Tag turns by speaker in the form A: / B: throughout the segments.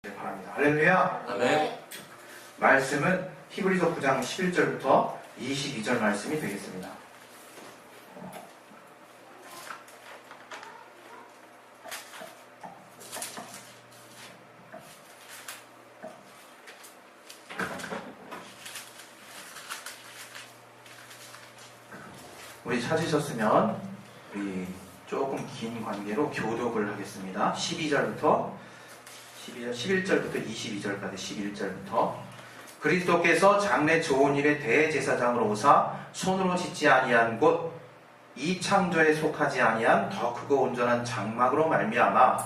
A: 바랍니다. 할렐루야.
B: 아멘.
A: 말씀은 히브리서 9장 11절부터 22절 말씀이 되겠습니다. 우리 찾으셨으면 우리 조금 긴 관계로 교독을 하겠습니다. 11절부터 11절부터 22절까지 11절부터 그리스도께서 장래 좋은 일의 대제사장으로 오사 손으로 짓지 아니한 곳 이 창조에 속하지 아니한 더 크고 온전한 장막으로 말미암아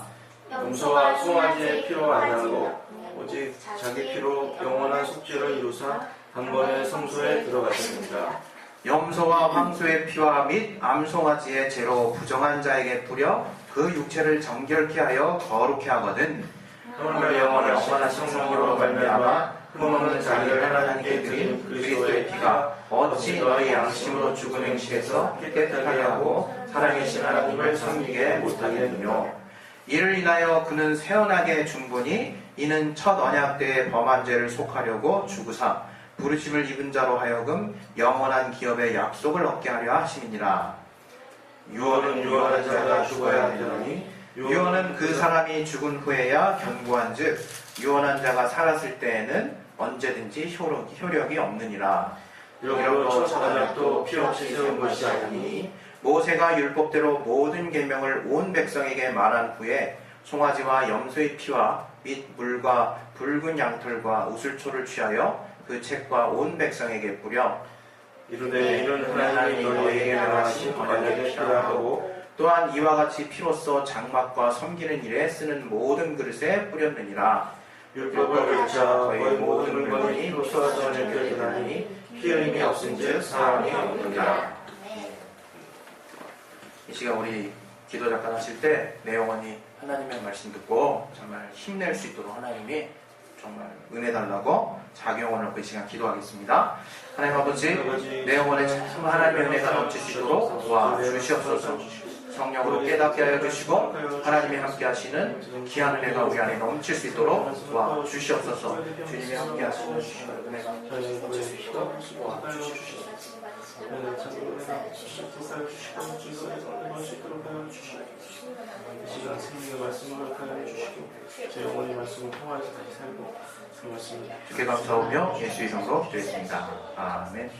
B: 용서와 송아지의 피로 아니하고 오직 자기 피로 영원한 속죄를 이루사 단번에 성소에 들어갔습니다.
A: 염소와 황소의 피와 및 암송아지의 죄로 부정한 자에게 뿌려 그 육체를 정결케 하여 거룩케 하거든.
B: 하물며 영원한 성령으로 말미암아 흠없는 자기를 하나님께 드린 그리스도의 피가 어찌 너희 양심으로 죽은 행실에서 깨끗하게 하고 살아계신 하나님을 섬기게 못하겠느뇨. 이를 인하여 그는 세어나게 중보니 이는 첫 언약 때의 범한 죄를 속하려고 죽으사 부르심을 입은 자로 하여금 영원한 기업의 약속을 얻게 하려 하심이니라. 유언은 유언한 자가 죽어야 되노니
A: 유언은 그 사람이 죽은 후에야 견고한 즉 유언한 자가 살았을 때에는 언제든지 효력이 없느니라.
B: 이러므로 첫 언약도 피 없이 세운 것이 아니니
A: 모세가 율법대로 모든 계명을 온 백성에게 말한 후에 송아지와 염소의 피와 및 물과 붉은 양털과 우슬초를 취하여 그 책과 온 백성에게 뿌려
B: 이르되 이는 하나님이 너희에게 명하신 언약의 피라 하고
A: 또한 이와 같이 피로써 장막과 섬기는 일에 쓰는 모든 그릇에 뿌렸느니라.
B: 율법을 펼쳐 거의 모든 물건이 피로써 정결되나니 피 흘림이 없은즉 사함이 없느니라.
A: 이 시간 우리 기도 잠깐 하실 때 내 영혼이 하나님의 말씀 듣고 정말 힘낼 수 있도록 하나님이 정말 은혜 달라고 자기 영혼을 놓고 이 시간 기도하겠습니다. 하나님 아버지, 내 영혼에 참 하나님의 은혜가 넘칠 수 있도록 도와주시옵소서. 성령으로 깨닫게 하여 주시고 하나님이 함께 하시는 귀한 은혜가 우리 안에 넘칠 수 있도록 도와주시옵소서. 주님이 함께 하시는 은혜가 넘칠 수 있도록 도와주시옵소서.
B: 이 시간 생명의 말씀을 하여 주시고 제 영혼의 말씀을 통하여서 다시 살고 그 말씀을
A: 주께 감사하며 예수 이름으로 기도했습니다. 아멘.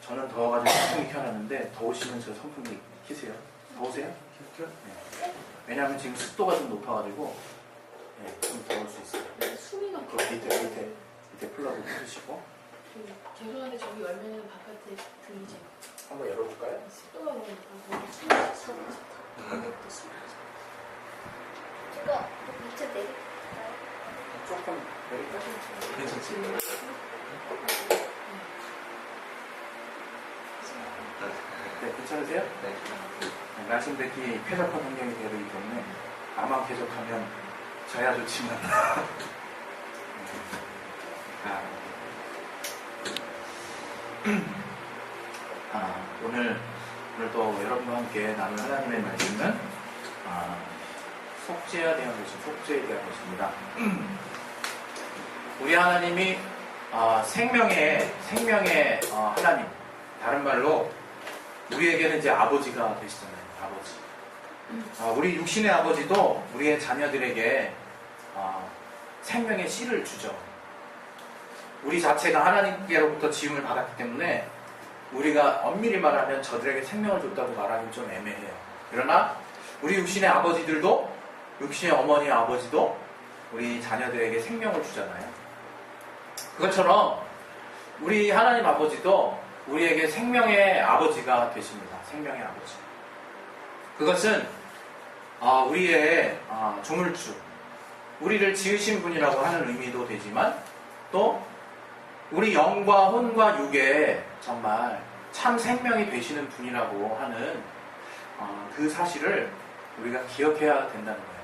A: 저는 더워가지고 선풍기 켜놨는데 더우시면 저 선풍기 켜세요. 더우세요? 네. 왜냐하면 지금 습도가 좀 높아가지고 좀 더울 수 있어요.
C: 수미가
A: 그 밑에 플러그 켜주시고
C: 죄송한데 저기 열면은 바깥에 들리지.
A: 한번 열어볼까요?
C: 습도가 너무 높아서 수미가 좋다. 이것도 수미.
D: 이거 밑에 내릴까요?
A: 조금 내릴까요? 괜찮지? 네, 괜찮으세요? 네. 말씀 듣기 쾌적한 환경이 되야 되기 때문에 나만 쾌적하면 저야 좋지만 오늘 또 여러분과 함께 나눌 하나님의 말씀은 속죄에 대한 것입니다. 우리 하나님이 생명의 하나님, 다른 말로 우리에게는 이제 아버지가 되시잖아요. 아버지. 우리 육신의 아버지도 우리의 자녀들에게 생명의 씨를 주죠. 우리 자체가 하나님께로부터 지음을 받았기 때문에 우리가 엄밀히 말하면 저들에게 생명을 줬다고 말하기는 좀 애매해요. 그러나 우리 육신의 아버지들도, 육신의 어머니 아버지도 우리 자녀들에게 생명을 주잖아요. 그것처럼 우리 하나님 아버지도 우리에게 생명의 아버지가 되십니다. 생명의 아버지. 그것은 우리의 조물주, 우리를 지으신 분이라고 하는 의미도 되지만 또 우리 영과 혼과 육에 정말 참 생명이 되시는 분이라고 하는 그 사실을 우리가 기억해야 된다는 거예요.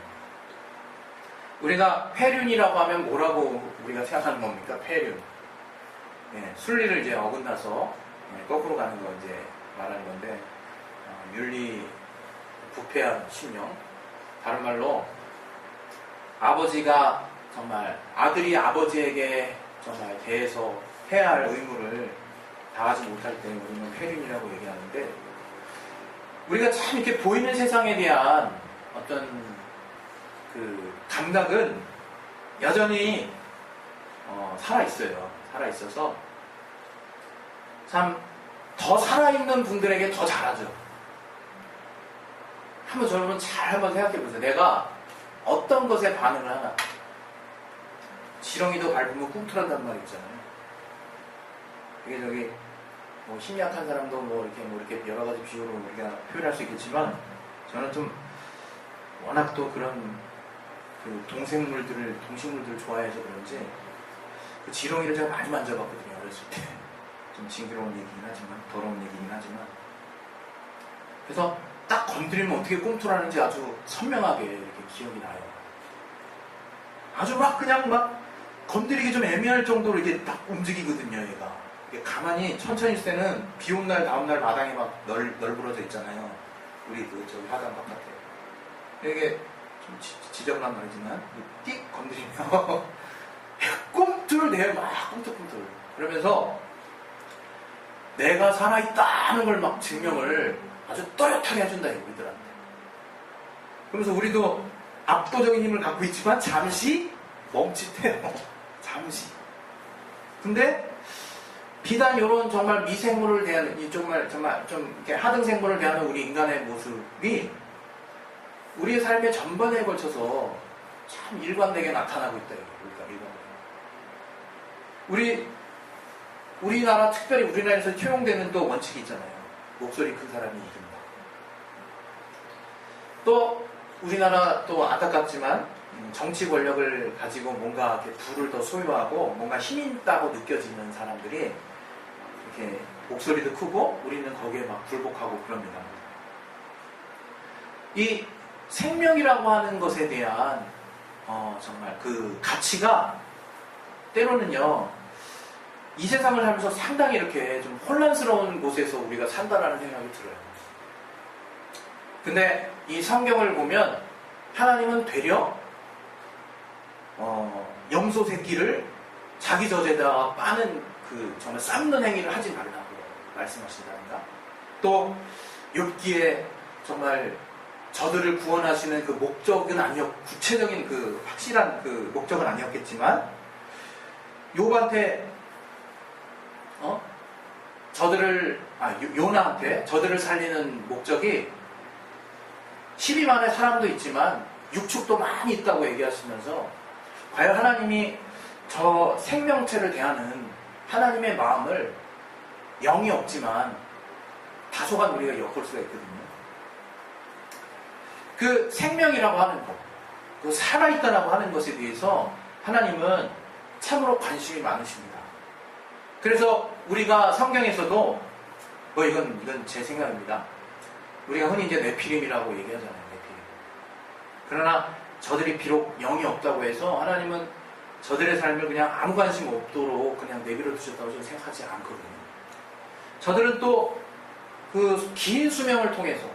A: 우리가 폐륜이라고 하면 뭐라고 우리가 생각하는 겁니까? 폐륜. 순리를 이제 어긋나서 거꾸로 가는 거 이제 말하는 건데 윤리 부패한 신령, 다른 말로 아버지가 정말 아들이 아버지에게 정말 대해서 해야 할 의무를 다하지 못할 때 우리는 회륜이라고 얘기하는데, 우리가 참 이렇게 보이는 세상에 대한 어떤 그 감각은 여전히 살아있어요. 살아있어서 참 더 살아있는 분들에게 더 잘하죠. 한번 여러분 잘 한번 생각해 보세요. 내가 어떤 것에 반응을 하나. 지렁이도 밟으면 꿈틀한다는 말 있잖아요. 이게 저기 뭐 힘 약한 사람도 뭐 이렇게 여러 가지 비유로 우리가 표현할 수 있겠지만, 저는 좀 워낙 또 그런 그 동식물들을 좋아해서 그런지 그 지렁이를 제가 많이 만져봤거든요. 어렸을 때. 좀 징그러운 얘기긴 하지만, 더러운 얘기긴 하지만. 그래서 딱 건드리면 어떻게 꿈틀하는지 아주 선명하게 이렇게 기억이 나요. 아주 막 그냥 막 건드리기 좀 애매할 정도로 이게 딱 움직이거든요, 얘가. 이게 가만히 천천히 있을 때는 비 온 날, 다음 날 마당에 막 널브러져 있잖아요. 우리 저기 화단 바깥에. 이게 좀 지저분한 말이지만, 띡 건드리면 꿈틀대요, 막 꿈틀꿈틀. 그러면서 내가 살아있다는 걸 막 증명을 아주 또렷하게 해준다, 우리들한테. 그러면서 우리도 압도적인 힘을 갖고 있지만 잠시 멈칫해요. 잠시. 근데 비단 이런 정말 미생물을 대하는, 이 정말 좀 이렇게 하등생물을 대하는 우리 인간의 모습이 우리의 삶의 전반에 걸쳐서 참 일관되게 나타나고 있다, 일관되게. 우리나라, 특별히 우리나라에서 채용되는 또 원칙이 있잖아요. 목소리 큰 사람이 이긴다. 또 우리나라 또 안타깝지만 정치 권력을 가지고 뭔가 이렇게 부를 더 소유하고 뭔가 힘 있다고 느껴지는 사람들이 이렇게 목소리도 크고 우리는 거기에 막 굴복하고 그럽니다. 이 생명이라고 하는 것에 대한 정말 그 가치가 때로는요, 이 세상을 살면서 상당히 이렇게 좀 혼란스러운 곳에서 우리가 산다라는 생각이 들어요. 근데 이 성경을 보면 하나님은 되려 염소 새끼를 자기 젖에다가 빠는 그 정말 삶는 행위를 하지 말라고 말씀하신다든가, 또 욥기에 정말 저들을 구원하시는 그 목적은 구체적인 그 확실한 그 목적은 아니었겠지만, 욥한테 요나한테 저들을 살리는 목적이 12만의 사람도 있지만 육축도 많이 있다고 얘기하시면서, 과연 하나님이 저 생명체를 대하는 하나님의 마음을 영이 없지만 다소간 우리가 엿볼 수가 있거든요. 그 생명이라고 하는 것, 그 살아있다라고 하는 것에 대해서 하나님은 참으로 관심이 많으십니다. 그래서 우리가 성경에서도 이건 제 생각입니다. 우리가 흔히 이제 네피림이라고 얘기하잖아요. 네피림. 그러나 저들이 비록 영이 없다고 해서 하나님은 저들의 삶을 그냥 아무 관심 없도록 그냥 내버려 두셨다고 저는 생각하지 않거든요. 저들은 또 그 긴 수명을 통해서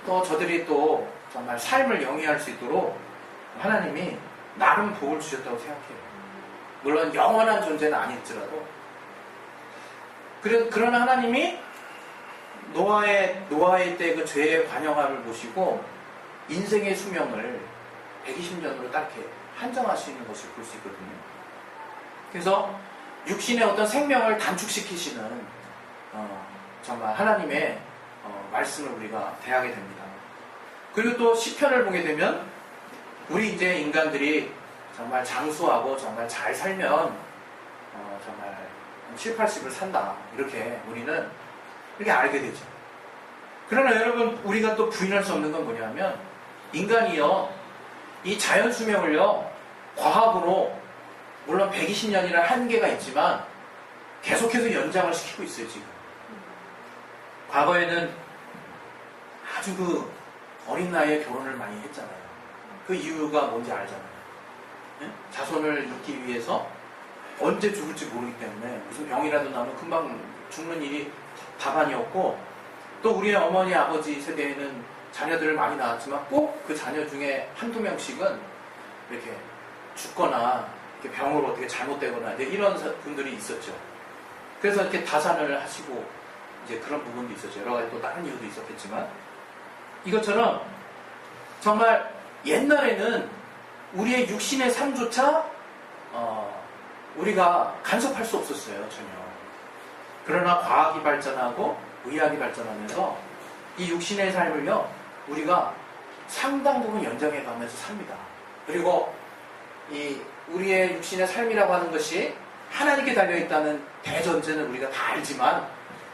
A: 또 저들이 또 정말 삶을 영위할 수 있도록 하나님이 나름 복을 주셨다고 생각해요. 물론 영원한 존재는 아닐지라도. 그러나 하나님이 노아의 때 그 죄의 관영함을 보시고 인생의 수명을 120년으로 딱 이렇게 한정하시는 것을 볼 수 있거든요. 그래서 육신의 어떤 생명을 단축시키시는 정말 하나님의 말씀을 우리가 대하게 됩니다. 그리고 또 시편을 보게 되면 우리 이제 인간들이 정말 장수하고 정말 잘 살면 정말 7, 80을 산다, 이렇게 우리는 이렇게 알게 되죠. 그러나 여러분, 우리가 또 부인할 수 없는 건 뭐냐면, 인간이요, 이 자연 수명을요, 과학으로 물론 120년이라는 한계가 있지만 계속해서 연장을 시키고 있어요. 지금 과거에는 아주 그 어린 나이에 결혼을 많이 했잖아요. 그 이유가 뭔지 알잖아요. 네? 자손을 낳기 위해서 언제 죽을지 모르기 때문에 무슨 병이라도 나면 금방 죽는 일이 다반이었고, 또 우리의 어머니 아버지 세대에는 자녀들을 많이 낳았지만 꼭 그 자녀 중에 한두 명씩은 이렇게 죽거나 이렇게 병으로 어떻게 잘못되거나 이제 이런 분들이 있었죠. 그래서 이렇게 다산을 하시고 이제 그런 부분도 있었죠. 여러 가지 또 다른 이유도 있었겠지만 이것처럼 정말 옛날에는 우리의 육신의 삶조차 우리가 간섭할 수 없었어요. 전혀. 그러나 과학이 발전하고 의학이 발전하면서 이 육신의 삶을요 우리가 상당 부분 연장해 가면서 삽니다. 그리고 이 우리의 육신의 삶이라고 하는 것이 하나님께 달려있다는 대전제는 우리가 다 알지만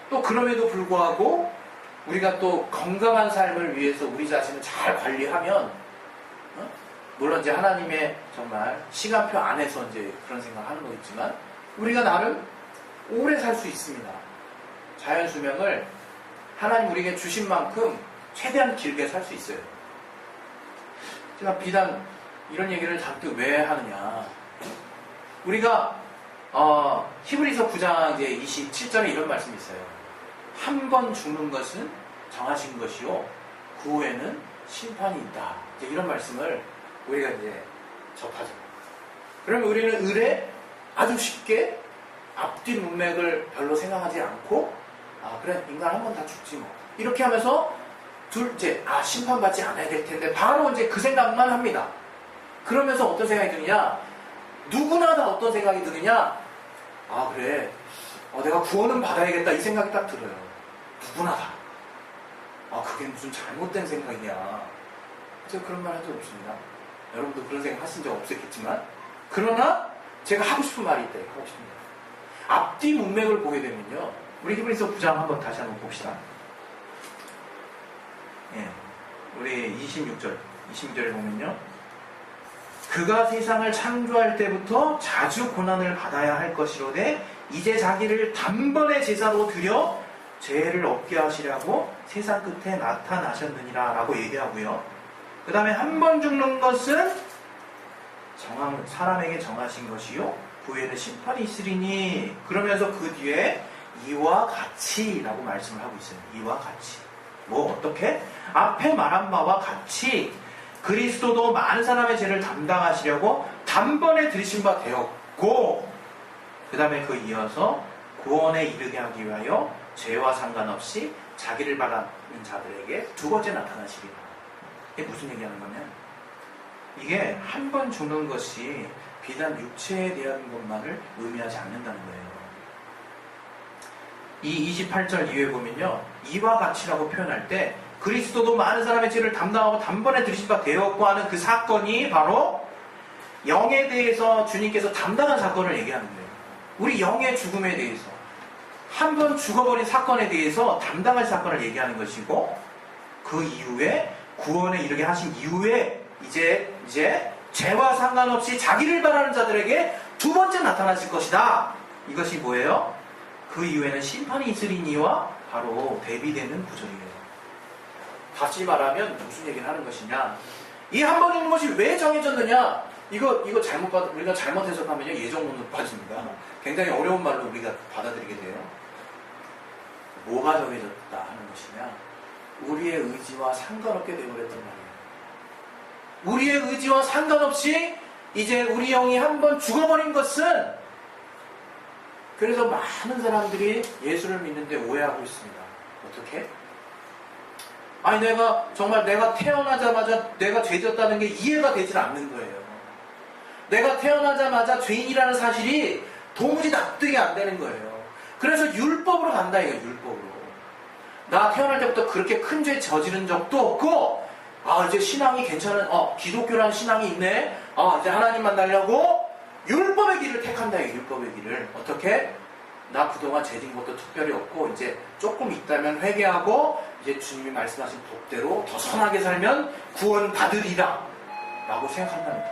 A: 또 그럼에도 불구하고 우리가 또 건강한 삶을 위해서 우리 자신을 잘 관리하면 물론 이제 하나님의 정말 시간표 안에서 이제 그런 생각하는 거겠지만 우리가 나름 오래 살 수 있습니다. 자연 수명을 하나님 우리에게 주신 만큼 최대한 길게 살 수 있어요. 제가 비단 이런 얘기를 잔뜩 왜 하느냐. 우리가 히브리서 9장 이제 27절에 이런 말씀이 있어요. 한 번 죽는 것은 정하신 것이요 그 후에는 심판이 있다. 이제 이런 말씀을 우리가 이제 접하죠. 그러면 우리는 을에 아주 쉽게 앞뒤 문맥을 별로 생각하지 않고 그래 인간 한 번 다 죽지 뭐 이렇게 하면서 둘째 심판받지 않아야 될 텐데 바로 이제 그 생각만 합니다. 그러면서 어떤 생각이 드느냐, 누구나 다 어떤 생각이 드느냐, 그래 내가 구원은 받아야겠다 이 생각이 딱 들어요. 누구나 다. 그게 무슨 잘못된 생각이냐. 제가 그런 말 한 적 없습니다. 여러분도 그런 생각 하신 적 없었겠지만 그러나 제가 하고 싶은 말이 있다. 하고 싶은 말. 앞뒤 문맥을 보게 되면요 우리 히브리서 9장 한번 다시 한번 봅시다. 우리 26절에 보면요 그가 세상을 창조할 때부터 자주 고난을 받아야 할 것이로되 이제 자기를 단번에 제사로 드려 죄를 없게 하시려고 세상 끝에 나타나셨느니라 라고 얘기하고요. 그 다음에 한 번 죽는 것은 사람에게 정하신 것이요 그 후에는 심판이 있으리니 그러면서 그 뒤에 이와 같이 라고 말씀을 하고 있어요. 이와 같이 어떻게? 앞에 말한 바와 같이 그리스도도 많은 사람의 죄를 담당하시려고 단번에 들이신 바 되었고 그 다음에 그 이어서 구원에 이르게 하기 위하여 죄와 상관없이 자기를 바라는 자들에게 두 번째 나타나시리라. 이게 무슨 얘기하는 거냐? 이게 한 번 죽는 것이 비단 육체에 대한 것만을 의미하지 않는다는 거예요. 이 28절 이후에 보면요 이와 같이라고 표현할 때 그리스도도 많은 사람의 죄를 담당하고 단번에 들이신 바 되었고 하는 그 사건이 바로 영에 대해서 주님께서 담당한 사건을 얘기하는 거예요. 우리 영의 죽음에 대해서 한 번 죽어버린 사건에 대해서 담당할 사건을 얘기하는 것이고 그 이후에 구원에 이르게 하신 이후에 이제 죄와 상관없이 자기를 바라는 자들에게 두 번째 나타나실 것이다. 이것이 뭐예요? 그 이후에는 심판이 있으리니와 바로 대비되는 구절이에요. 다시 말하면 무슨 얘기를 하는 것이냐, 이 한 번 죽는 것이 왜 정해졌느냐, 이거 우리가 잘못 해석하면요 예정론으로 빠집니다. 굉장히 어려운 말로 우리가 받아들이게 돼요. 뭐가 정해졌다 하는 것이냐, 우리의 의지와 상관없게 되어버렸단 말이에요. 우리의 의지와 상관없이 이제 우리 영이 한 번 죽어버린 것은, 그래서 많은 사람들이 예수를 믿는데 오해하고 있습니다. 어떻게? 내가 태어나자마자 내가 죄졌다는 게 이해가 되질 않는 거예요. 내가 태어나자마자 죄인이라는 사실이 도무지 납득이 안 되는 거예요. 그래서 율법으로 간다 이거예요. 율법으로. 나 태어날 때부터 그렇게 큰 죄 저지른 적도 없고, 이제 신앙이 괜찮은, 기독교라는 신앙이 있네. 이제 하나님 만나려고 율법의 길을 택한다 이거예요. 율법의 길을. 어떻게? 나 그동안 죄진 것도 특별히 없고 이제 조금 있다면 회개하고 이제 주님이 말씀하신 법대로 더 선하게 살면 구원 받으리라 라고 생각한답니다.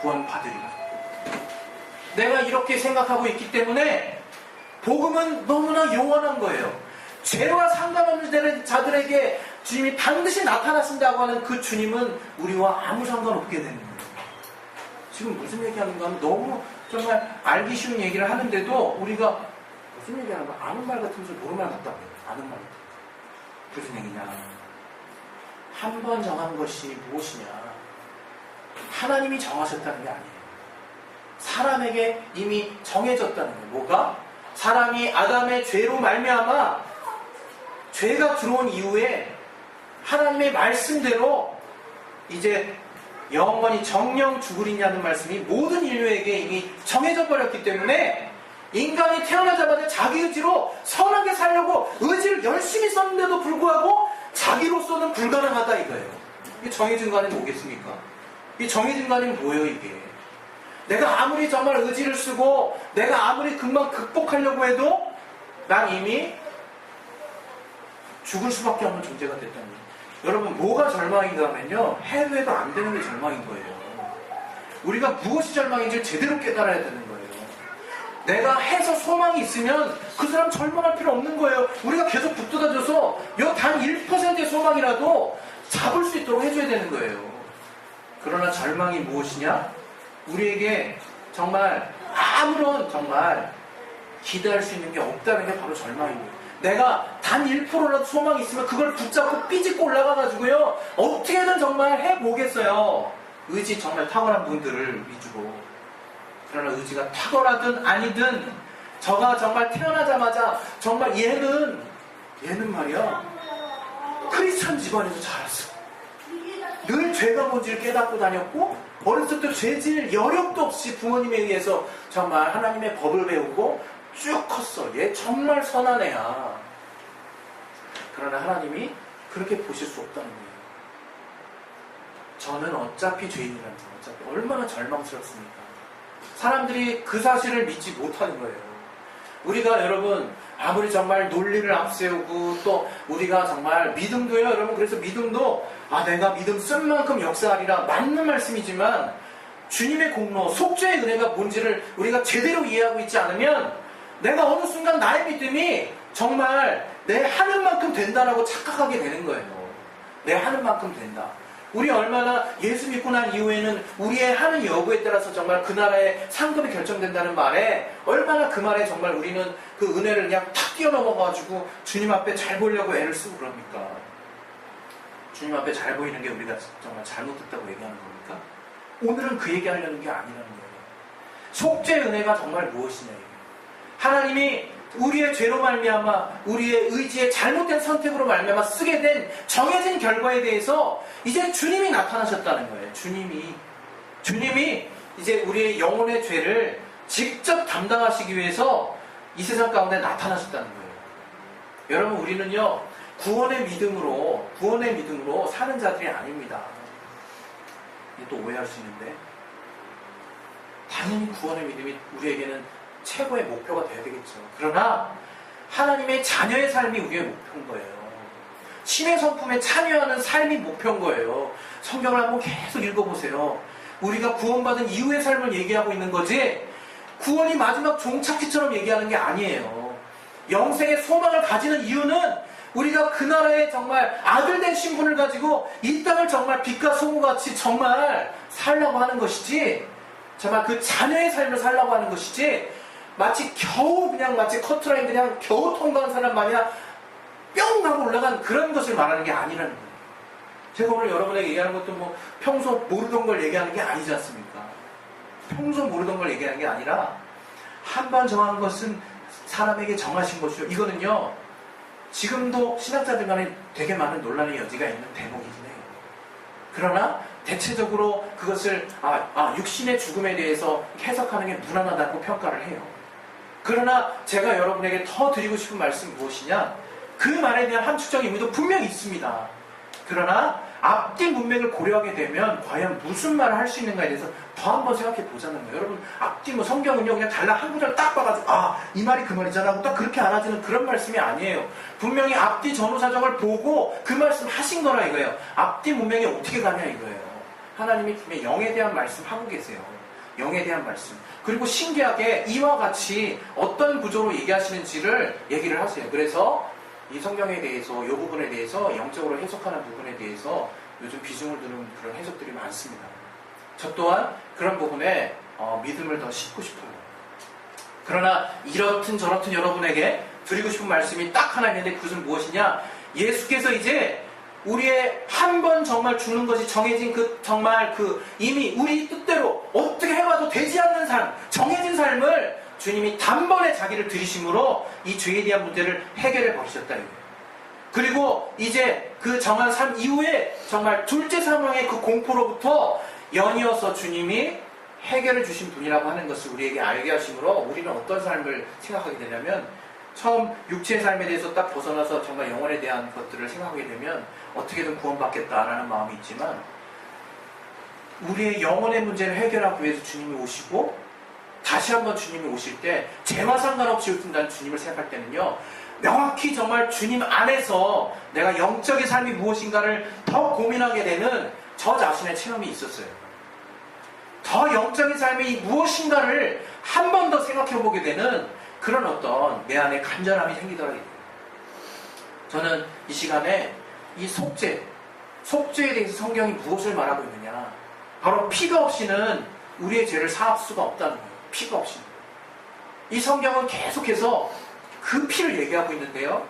A: 구원 받으리라. 내가 이렇게 생각하고 있기 때문에 복음은 너무나 영원한 거예요. 죄와 상관없는 자들에게 주님이 반드시 나타나신다고 하는 그 주님은 우리와 아무 상관없게 되는 거예요. 지금 무슨 얘기하는가 하면 너무 정말 알기 쉬운 얘기를 하는데도 우리가 무슨 얘기하는 거야? 아는 말 같으면서 모르는 말 같다고 해요. 아는 말 같다. 무슨 얘기냐? 한 번 정한 것이 무엇이냐? 하나님이 정하셨다는 게 아니에요. 사람에게 이미 정해졌다는 거예요. 뭐가? 사람이 아담의 죄로 말미암아 죄가 들어온 이후에 하나님의 말씀대로 이제 영원히 정령 죽으리냐는 말씀이 모든 인류에게 이미 정해져 버렸기 때문에 인간이 태어나자마자 자기 의지로 선하게 살려고 의지를 열심히 썼는데도 불구하고 자기로서는 불가능하다 이거예요. 이게 정해진 거 아니면 뭐겠습니까? 이 정해진 거 아니면 뭐예요 이게? 내가 아무리 정말 의지를 쓰고 내가 아무리 금방 극복하려고 해도 난 이미 죽을 수밖에 없는 존재가 됐다는 거예요. 여러분 뭐가 절망인가 하면요, 해도 안 되는 게 절망인 거예요. 우리가 무엇이 절망인지 제대로 깨달아야 되는 거예요. 내가 해서 소망이 있으면 그 사람 절망할 필요 없는 거예요. 우리가 계속 붙들어줘서 단 1%의 소망이라도 잡을 수 있도록 해줘야 되는 거예요. 그러나 절망이 무엇이냐? 우리에게 정말 아무런 정말 기대할 수 있는 게 없다는 게 바로 절망입니다. 내가 단 1%라도 소망이 있으면 그걸 붙잡고 삐집고 올라가가지고요, 어떻게든 정말 해보겠어요. 의지 정말 탁월한 분들을 위주로. 그러나 의지가 탁월하든 아니든 저가 정말 태어나자마자 정말 얘는 말이야 크리스찬 집안에서 자랐어. 늘 죄가 뭔지를 깨닫고 다녔고 어렸을 때 죄질 여력도 없이 부모님에 의해서 정말 하나님의 법을 배우고 쭉 컸어. 얘 정말 선한 애야. 그러나 하나님이 그렇게 보실 수 없다는 거예요. 저는 어차피 죄인이라는 거예요. 어차피 얼마나 절망스럽습니까? 사람들이 그 사실을 믿지 못하는 거예요. 우리가 여러분 아무리 정말 논리를 앞세우고 또 우리가 정말 믿음도요, 여러분, 그래서 믿음도 내가 믿음 쓴 만큼 역사하리라 맞는 말씀이지만 주님의 공로, 속죄의 은혜가 뭔지를 우리가 제대로 이해하고 있지 않으면 내가 어느 순간 나의 믿음이 정말 내 하는 만큼 된다라고 착각하게 되는 거예요. 내 하는 만큼 된다. 우리 얼마나 예수 믿고 난 이후에는 우리의 하는 여부에 따라서 정말 그 나라의 상급이 결정된다는 말에 얼마나 그 말에 정말 우리는 그 은혜를 그냥 탁 뛰어넘어가지고 주님 앞에 잘 보려고 애를 쓰고 그럽니까? 주님 앞에 잘 보이는 게 우리가 정말 잘못됐다고 얘기하는 겁니까? 오늘은 그 얘기하려는 게 아니라는 거예요. 속죄의 은혜가 정말 무엇이냐. 하나님이 우리의 죄로 말미암아 우리의 의지에 잘못된 선택으로 말미암아 쓰게 된 정해진 결과에 대해서 이제 주님이 나타나셨다는 거예요. 주님이 이제 우리의 영혼의 죄를 직접 담당하시기 위해서 이 세상 가운데 나타나셨다는 거예요. 여러분, 우리는요 구원의 믿음으로 사는 자들이 아닙니다. 이게 또 오해할 수 있는데, 당연히 구원의 믿음이 우리에게는 최고의 목표가 돼야 되겠죠. 그러나 하나님의 자녀의 삶이 우리의 목표인 거예요. 신의 성품에 참여하는 삶이 목표인 거예요. 성경을 한번 계속 읽어보세요. 우리가 구원받은 이후의 삶을 얘기하고 있는 거지 구원이 마지막 종착지처럼 얘기하는 게 아니에요. 영생의 소망을 가지는 이유는 우리가 그 나라의 정말 아들된 신분을 가지고 이 땅을 정말 빛과 소금같이 정말 살려고 하는 것이지, 정말 그 자녀의 삶을 살려고 하는 것이지, 마치 겨우 그냥 마치 커트라인 그냥 겨우 통과한 사람 마냥 뿅 하고 올라간 그런 것을 말하는 게 아니라는 거예요. 제가 오늘 여러분에게 얘기하는 것도 뭐 평소 모르던 걸 얘기하는 게 아니지 않습니까? 평소 모르던 걸 얘기하는 게 아니라 한 번 정한 것은 사람에게 정하신 것이요. 이거는요 지금도 신학자들 간에 되게 많은 논란의 여지가 있는 대목이긴 해요. 그러나 대체적으로 그것을 육신의 죽음에 대해서 해석하는 게 무난하다고 평가를 해요. 그러나 제가 여러분에게 더 드리고 싶은 말씀이 무엇이냐, 그 말에 대한 함축적인 의미도 분명히 있습니다. 그러나 앞뒤 문맥을 고려하게 되면 과연 무슨 말을 할 수 있는가에 대해서 더 한번 생각해 보자는 거예요. 여러분, 앞뒤 성경은요 그냥 달라 한 구절 딱 봐가지고 이 말이 그 말이잖아 하고 딱 그렇게 알아지는 그런 말씀이 아니에요. 분명히 앞뒤 전후 사정을 보고 그 말씀 하신 거라 이거예요. 앞뒤 문맥이 어떻게 가냐 이거예요. 하나님이 분명히 영에 대한 말씀 하고 계세요. 영에 대한 말씀. 그리고 신기하게 이와 같이 어떤 구조로 얘기하시는지를 얘기를 하세요. 그래서 이 성경에 대해서, 이 부분에 대해서, 영적으로 해석하는 부분에 대해서 요즘 비중을 두는 그런 해석들이 많습니다. 저 또한 그런 부분에 믿음을 더 싣고 싶어요. 그러나 이렇든 저렇든 여러분에게 드리고 싶은 말씀이 딱 하나 있는데 그것은 무엇이냐? 예수께서 이제 우리의 한 번 정말 죽는 것이 정해진 그 정말 그 이미 우리 뜻대로 어떻게 해봐도 되지 않는 삶, 정해진 삶을 주님이 단번에 자기를 들이심으로 이 죄에 대한 문제를 해결해 버리셨다. 그리고 이제 그 정한 삶 이후에 정말 둘째 사망의 그 공포로부터 연이어서 주님이 해결해 주신 분이라고 하는 것을 우리에게 알게 하심으로 우리는 어떤 삶을 생각하게 되냐면 처음 육체의 삶에 대해서 딱 벗어나서 정말 영혼에 대한 것들을 생각하게 되면 어떻게든 구원받겠다라는 마음이 있지만 우리의 영혼의 문제를 해결하기 위해서 주님이 오시고 다시 한번 주님이 오실 때 죄와 상관없이 오신다는 주님을 생각할 때는요 명확히 정말 주님 안에서 내가 영적인 삶이 무엇인가를 더 고민하게 되는 저 자신의 체험이 있었어요. 더 영적인 삶이 무엇인가를 한 번 더 생각해 보게 되는 그런 어떤 내 안에 간절함이 생기더라고요. 저는 이 시간에 이 속죄에 대해서 성경이 무엇을 말하고 있느냐, 바로 피가 없이는 우리의 죄를 사할 수가 없다는 거예요. 피가 없이는. 이 성경은 계속해서 그 피를 얘기하고 있는데요,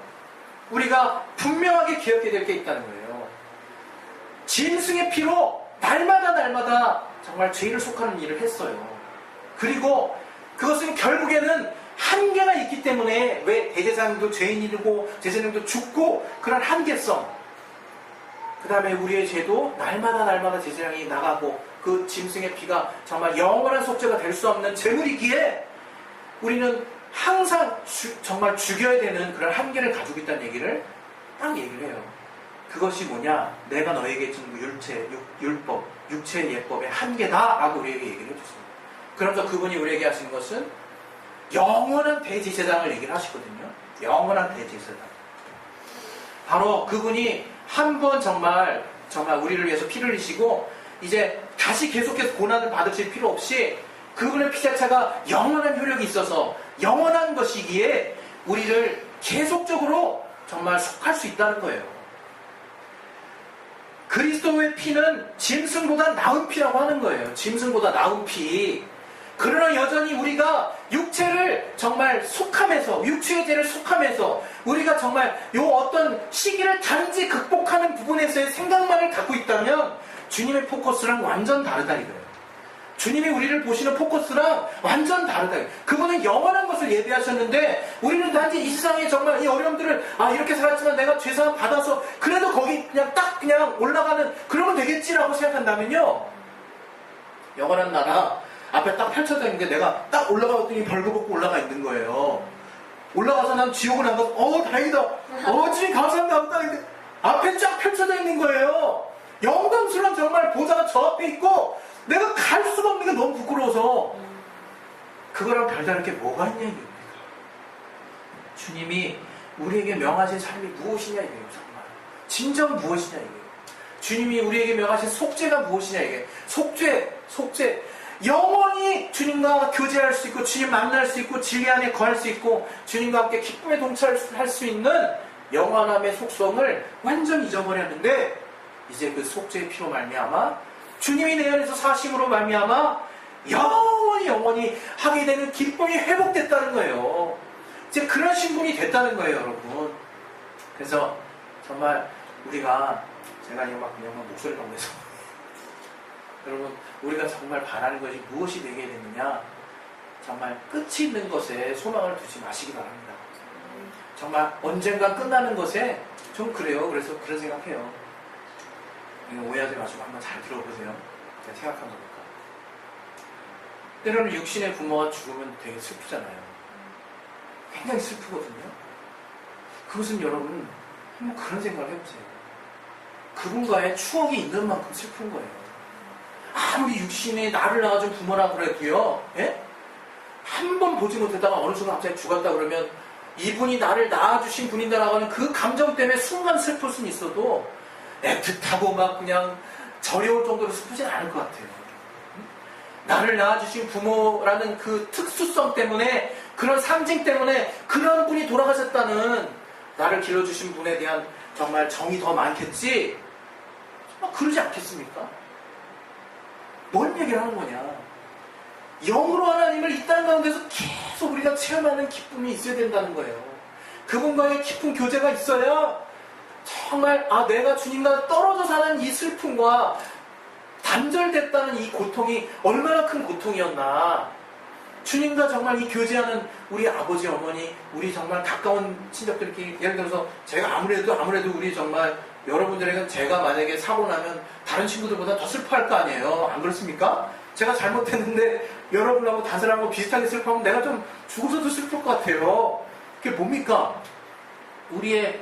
A: 우리가 분명하게 기억해야 될 게 있다는 거예요. 짐승의 피로 날마다 정말 죄를 속하는 일을 했어요. 그리고 그것은 결국에는 한계가 있기 때문에 왜 대제사장도 죄인이고 제사장도 죽고 그런 한계성, 그 다음에 우리의 죄도 날마다 제사장이 나가고 그 짐승의 피가 정말 영원한 속죄가 될 수 없는 재물이기에 우리는 항상 정말 죽여야 되는 그런 한계를 가지고 있다는 얘기를 딱 얘기를 해요. 그것이 뭐냐? 내가 너에게 준 율법, 육체의 예법의 한계다 라고 우리에게 얘기를 해줬습니다. 그러면서 그분이 우리에게 하시는 것은 영원한 대제사장을 얘기를 하시거든요. 영원한 대제사장. 바로 그분이 한 번 정말 우리를 위해서 피를 흘리시고 이제 다시 계속해서 고난을 받으실 필요 없이 그분의 피 자체가 영원한 효력이 있어서 영원한 것이기에 우리를 계속적으로 정말 속할 수 있다는 거예요. 그리스도의 피는 짐승보다 나은 피라고 하는 거예요. 짐승보다 나은 피. 그러나 여전히 우리가 육체를 정말 속함에서, 육체의 죄를 속함에서 우리가 정말 요 어떤 시기를 단지 극복하는 부분에서의 생각만을 갖고 있다면 주님의 포커스랑 완전 다르다 이거예요. 주님이 우리를 보시는 포커스랑 완전 다르다. 그분은 영원한 것을 예비하셨는데 우리는 단지 이 세상에 정말 이 어려움들을 이렇게 살았지만 내가 죄사함 받아서 그래도 거기 그냥 올라가는 그러면 되겠지라고 생각한다면요, 영원한 나라 앞에 딱 펼쳐져 있는데 내가 딱 올라가더니 벌거벗고 올라가 있는 거예요. 올라가서 난 지옥을 안 가서 다행이다. 주님 감사합니다. 앞에 쫙 펼쳐져 있는 거예요. 영광스러운 정말 보좌가 저 앞에 있고 내가 갈 수가 없는 게 너무 부끄러워서 그거랑 별다른 게 뭐가 있냐 이겁니다. 주님이 우리에게 명하신 삶이 무엇이냐 이거예요. 정말 진정 무엇이냐 이거예요. 주님이 우리에게 명하신 속죄가 무엇이냐 이게 속죄 영원히 주님과 교제할 수 있고 주님 만날 수 있고 진리 안에 거할 수 있고 주님과 함께 기쁨에 동참할 수 있는 영원함의 속성을 완전히 잊어버렸는데 이제 그 속죄의 피로 말미암아 주님이 내 안에서 사심으로 말미암아 영원히 하게 되는 기쁨이 회복됐다는 거예요. 이제 그런 신분이 됐다는 거예요, 여러분. 그래서 정말 우리가 제가 그냥 목소리가 올려서 여러분, 우리가 정말 바라는 것이 무엇이 되게 되느냐, 정말 끝이 있는 것에 소망을 두지 마시기 바랍니다. 정말 언젠가 끝나는 것에 좀 그래요. 그래서 그런 생각해요. 오해하지 마시고 한번 잘 들어보세요. 제가 생각한 거니까. 때로는 육신의 부모가 죽으면 되게 슬프잖아요. 굉장히 슬프거든요. 그것은 여러분 한번 그런 생각을 해보세요. 그분과의 추억이 있는 만큼 슬픈 거예요. 아무리 육신이 나를 낳아준 부모라 그래도요, 예? 한 번 보지 못했다가 어느 순간 갑자기 죽었다 그러면 이분이 나를 낳아주신 분인다라고 하는 그 감정 때문에 순간 슬플 수는 있어도 애틋하고 막 그냥 저려울 정도로 슬프진 않을 것 같아요. 나를 낳아주신 부모라는 그 특수성 때문에, 그런 상징 때문에 그런 분이 돌아가셨다는 나를 길러주신 분에 대한 정말 정이 더 많겠지? 그러지 않겠습니까? 뭔 얘기를 하는 거냐? 영으로 하나님을 이 땅 가운데서 계속 우리가 체험하는 기쁨이 있어야 된다는 거예요. 그분과의 깊은 교제가 있어야 정말 내가 주님과 떨어져 사는 이 슬픔과 단절됐다는 이 고통이 얼마나 큰 고통이었나. 주님과 정말 이 교제하는 우리 아버지, 어머니, 우리 정말 가까운 친척들끼리, 예를 들어서 제가 아무래도 우리 정말 여러분들에게는 제가 만약에 사고 나면 다른 친구들보다 더 슬퍼할 거 아니에요. 안 그렇습니까? 제가 잘못했는데 여러분하고 다른 사람하고 비슷하게 슬퍼하면 내가 좀 죽어서도 슬플 것 같아요. 그게 뭡니까? 우리의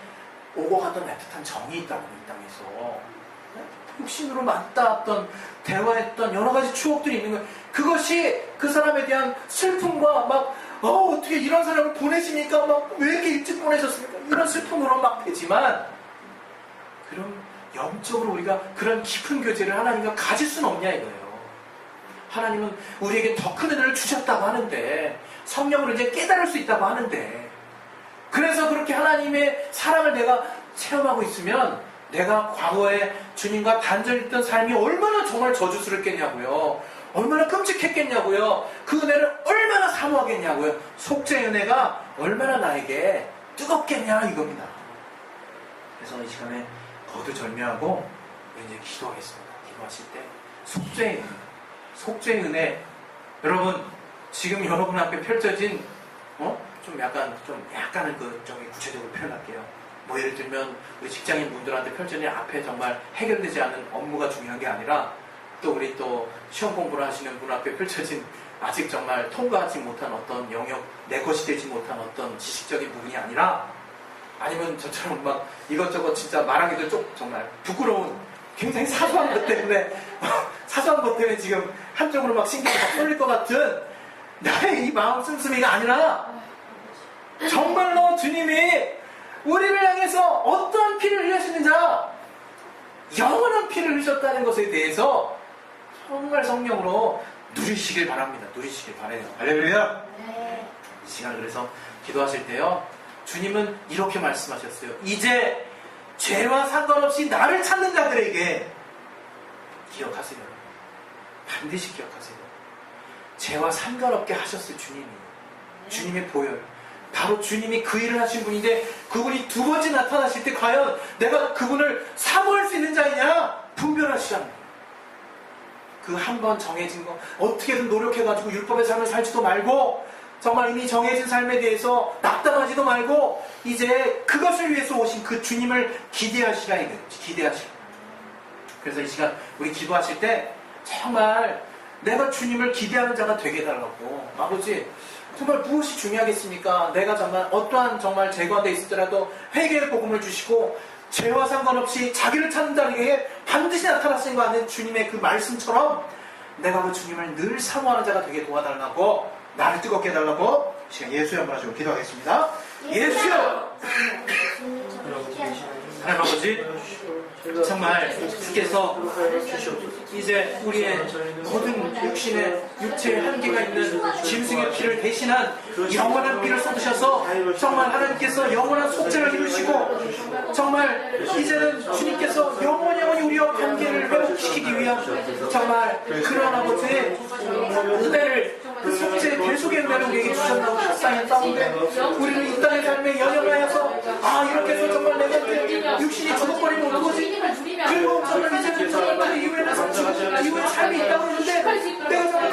A: 오고 가던 애틋한 정이 있다고, 이 땅에서. 육신으로 맞닿았던, 대화했던 여러 가지 추억들이 있는 거예요. 그것이 그 사람에 대한 슬픔과 어떻게 이런 사람을 보내시니까 왜 이렇게 일찍 보내셨습니까? 이런 슬픔으로 되지만, 그럼 영적으로 우리가 그런 깊은 교제를 하나님과 가질 수는 없냐 이거예요. 하나님은 우리에게 더 큰 은혜를 주셨다고 하는데, 성령으로 이제 깨달을 수 있다고 하는데, 그래서 그렇게 하나님의 사랑을 내가 체험하고 있으면 내가 과거에 주님과 단절했던 삶이 얼마나 정말 저주스럽겠냐고요. 얼마나 끔찍했겠냐고요. 그 은혜를 얼마나 사모하겠냐고요. 속죄의 은혜가 얼마나 나에게 뜨겁겠냐 이겁니다. 그래서 이 시간에 거두절미하고 이제 기도하겠습니다. 기도하실 때 속죄의 은혜. 여러분 지금 여러분 앞에 펼쳐진 좀 약간은 저기 구체적으로 표현할게요. 예를 들면 우리 직장인 분들한테 펼쳐진 앞에 정말 해결되지 않은 업무가 중요한 게 아니라, 또 우리 또 시험 공부를 하시는 분 앞에 펼쳐진 아직 정말 통과하지 못한 어떤 영역, 내 것이 되지 못한 어떤 지식적인 부분이 아니라, 아니면 저처럼 이것저것 진짜 말하기도 좀 정말 부끄러운 굉장히 사소한 것 때문에 지금 한쪽으로 신경이 막 쏠릴 것 같은 나의 이 마음 씀씀이가 아니라, 정말로 주님이 우리를 향해서 어떠한 피를 흘리시는 자, 영원한 피를 흘리셨다는 것에 대해서 정말 성령으로 누리시길 바랍니다. 누리시길 바라요. 할렐루야.
C: 네.
A: 이 시간 그래서 기도하실 때요, 주님은 이렇게 말씀하셨어요. 이제 죄와 상관없이 나를 찾는 자들에게, 기억하세요. 반드시 기억하세요. 죄와 상관없게 하셨을 주님이, 주님의 보혈, 바로 주님이 그 일을 하신 분인데, 그분이 두 번째 나타나실 때 과연 내가 그분을 사모할 수 있는 자이냐 분별하시라는 거예요. 그 한 번 정해진 거 어떻게든 노력해가지고 율법의 삶을 살지도 말고, 정말 이미 정해진 삶에 대해서 낙담하지도 말고, 이제 그것을 위해서 오신 그 주님을 기대하시라 이거예요. 기대하시라. 그래서 이 시간 우리 기도하실 때 정말 내가 주님을 기대하는 자가 되게 해달라고. 아버지, 정말 무엇이 중요하겠습니까? 내가 정말 어떠한 정말 죄 가운데 있을지라도 회개의 복음을 주시고, 죄와 상관없이 자기를 찾는 자에게 반드시 나타나신 것 같은 주님의 그 말씀처럼 내가 그 주님을 늘 사모하는 자가 되게 도와달라고, 나를 뜨겁게 해달라고 시간 예수의 한번 하시고 기도하겠습니다. 예수여! 하나님 아버지, 정말 주께서 이제 우리의 모든 육체의 한계가 있는 짐승의 피를 대신한 영원한 피를 쏟으셔서 정말 하나님께서 영원한 속죄를 이루시고, 정말 이제는 주님께서 영원히 우리와 관계를 회복시키기 위한 정말 그런 아버지의 은혜를, 그 속죄의 대속의 은혜를 우리에게 주셨다고 묵상했다는데, 우리는 이 땅의 삶에 연연하여서 이렇게 해서 정말 내가 이제 육신이 죽어버리면 어떡하지? 그리고 정말 이제는 정말 그 이후에는 이후에 삶이 있다고 했는데 내가 정말